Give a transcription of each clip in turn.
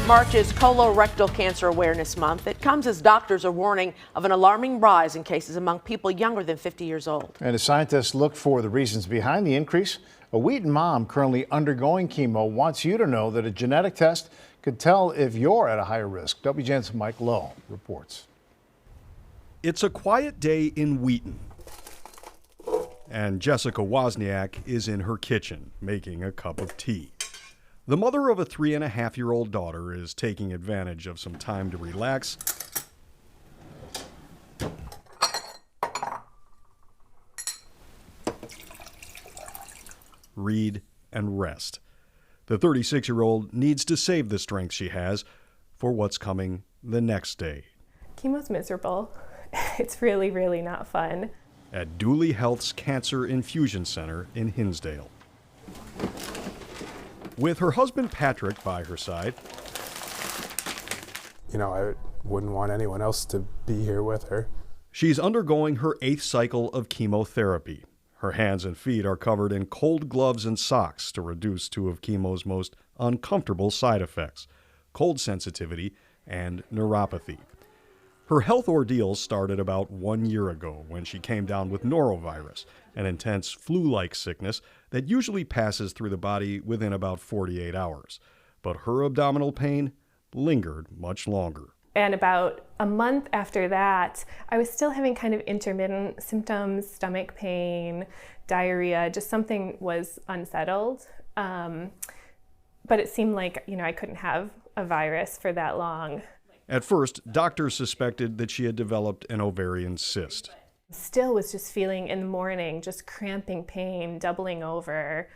March is Colorectal Cancer Awareness Month. It comes as doctors are warning of an alarming rise in cases among people younger than 50 years old. And as scientists look for the reasons behind the increase, a Wheaton mom currently undergoing chemo wants you to know that a genetic test could tell if you're at a higher risk. WGN's Mike Lowe reports. It's a quiet day in Wheaton, and Jessica Wozniak is in her kitchen making a cup of tea. The mother of a 3.5-year-old daughter is taking advantage of some time to relax read and rest. The 36-year-old needs to save the strength she has for what's coming the next day. Chemo's miserable. It's really, really not fun. At Dooley Health's Cancer Infusion Center in Hinsdale. With her husband Patrick by her side, I wouldn't want anyone else to be here with her. She's undergoing her 8th cycle of chemotherapy. Her hands and feet are covered in cold gloves and socks to reduce two of chemo's most uncomfortable side effects, cold sensitivity and neuropathy. Her health ordeal started about 1 year ago when she came down with norovirus, an intense flu-like sickness that usually passes through the body within about 48 hours. But her abdominal pain lingered much longer. And about a month after that, I was still having kind of intermittent symptoms, stomach pain, diarrhea, just something was unsettled. But it seemed like, I couldn't have a virus for that long. At first, doctors suspected that she had developed an ovarian cyst. Still was just feeling in the morning, just cramping pain, doubling over.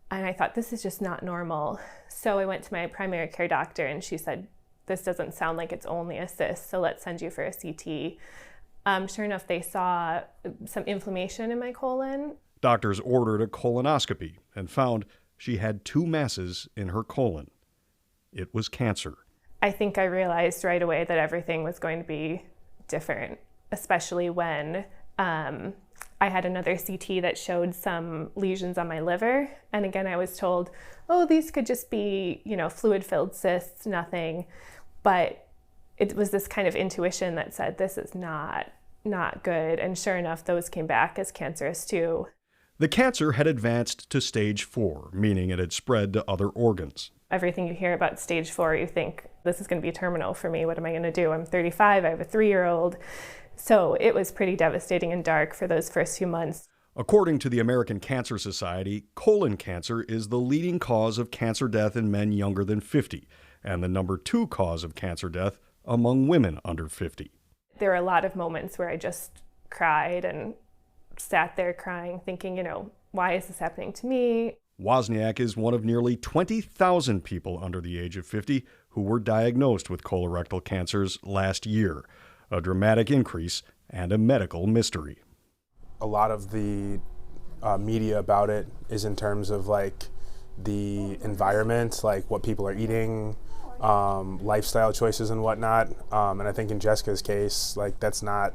And I thought, this is just not normal. So I went to my primary care doctor and she said, this doesn't sound like it's only a cyst, so let's send you for a CT. Sure enough, they saw some inflammation in my colon. Doctors ordered a colonoscopy and found she had 2 masses in her colon. It was cancer. I think I realized right away that everything was going to be different, especially when I had another CT that showed some lesions on my liver. And again, I was told, oh, these could just be, fluid-filled cysts, nothing. But it was this kind of intuition that said, this is not good. And sure enough, those came back as cancerous too. The cancer had advanced to stage 4, meaning it had spread to other organs. Everything you hear about stage 4, you think, this is going to be terminal for me. What am I going to do? I'm 35, I have a 3-year-old. So it was pretty devastating and dark for those first few months. According to the American Cancer Society, colon cancer is the leading cause of cancer death in men younger than 50, and the number 2 cause of cancer death among women under 50. There were a lot of moments where I just cried and sat there crying, thinking, why is this happening to me? Wozniak is one of nearly 20,000 people under the age of 50 who were diagnosed with colorectal cancers last year, a dramatic increase and a medical mystery. A lot of the media about it is in terms of the environment, what people are eating, lifestyle choices and whatnot. And I think in Jessica's case, that's not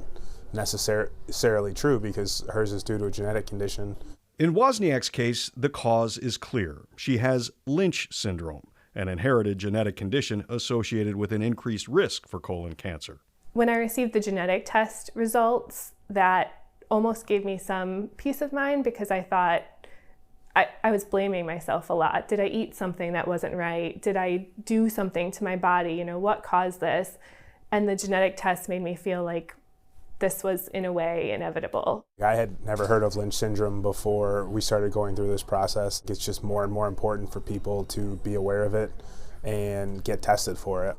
necessarily true because hers is due to a genetic condition. In Wozniak's case, the cause is clear. She has Lynch syndrome, an inherited genetic condition associated with an increased risk for colon cancer. When I received the genetic test results, that almost gave me some peace of mind because I thought I was blaming myself a lot. Did I eat something that wasn't right? Did I do something to my body? What caused this? And the genetic test made me feel like this was, in a way, inevitable. I had never heard of Lynch syndrome before we started going through this process. It's just more and more important for people to be aware of it and get tested for it.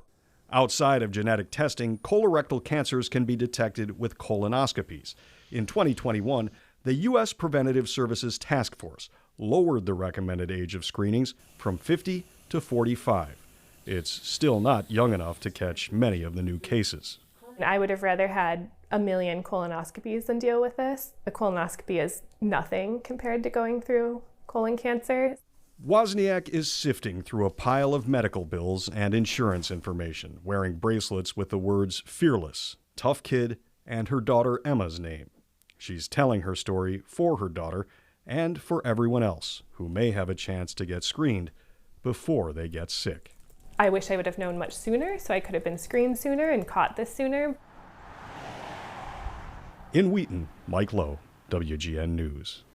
Outside of genetic testing, colorectal cancers can be detected with colonoscopies. In 2021, the U.S. Preventative Services Task Force lowered the recommended age of screenings from 50 to 45. It's still not young enough to catch many of the new cases. I would have rather had 1 million colonoscopies than deal with this. A colonoscopy is nothing compared to going through colon cancer. Wozniak is sifting through a pile of medical bills and insurance information, wearing bracelets with the words fearless, tough kid, and her daughter Emma's name. She's telling her story for her daughter and for everyone else who may have a chance to get screened before they get sick. I wish I would have known much sooner, so I could have been screened sooner and caught this sooner. In Wheaton, Mike Lowe, WGN News.